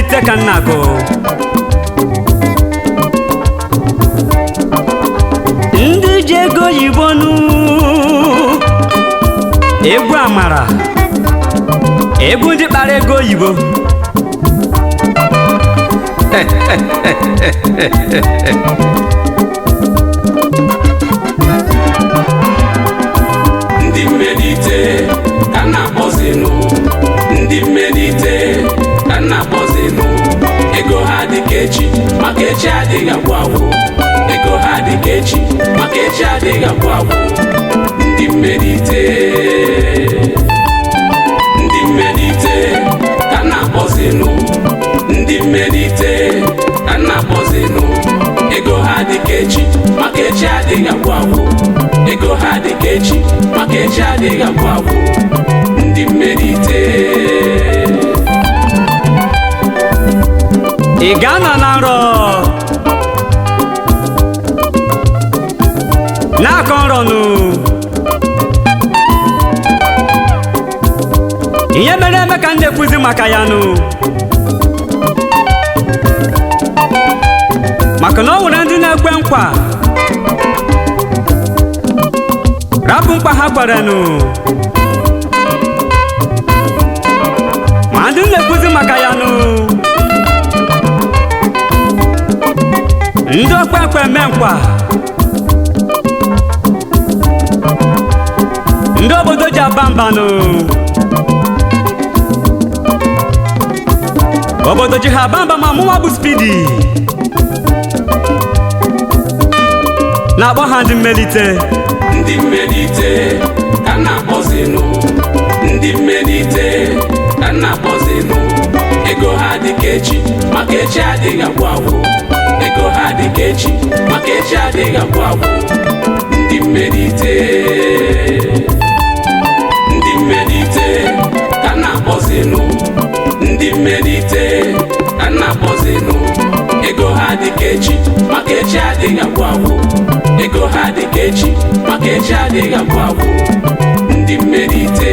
mmelite ka nna gụ ndị ji ego oyibo nụ egwu amara egwu ndị kpara ego oyibo ndị mmelite ka na-akpọzinụ ndị mmelite ka na-akpọzinụ ego ha dị ka echi maka echi adịghị agwụ agwụ ego ha dị ka echi maka echi adịghị agwụ agwụ ndị mmelite ka na-akpọzinụ ndị mmelite ka na-akpọzinụ ego ha dị ka echi maka echi adịghị agwụ agwụ ego ha dị ka echi maka echi adịghị agwụ agwụ ndị mmelite ị ga-anọ na nrọ na-akọ nrọ nụ ihe mere eme ka ndị ekwuzi maka ya nụ maka na ọ nwere ndị na-ekwe nkwa rapụ nkwa ha kwere nụ ma ndị na-ekwuzi maka ya nụ ndị okpekpe eme nkwa ndị obodo ji aba mba nụ obodo ji ha aba mba ma mụnwa bụ Speedy na-akpọ ha ndị mmelite ka na-akpọzinụ ndị mmelite ka na-akpọzinụ ego ha dị ka echi maka echi adịghị agwụ agwụ ego ha dị ka echi maka echi adịghị agwụ agwụ ndị mmelite ka na-akpọzinụ ndị mmelite ka na-akpọzinụ ego ha dị ka echi maka echi adịghị agwụ agwụ ego ha dị ka echi maka echi adịghị agwụ agwụ ndị mmelite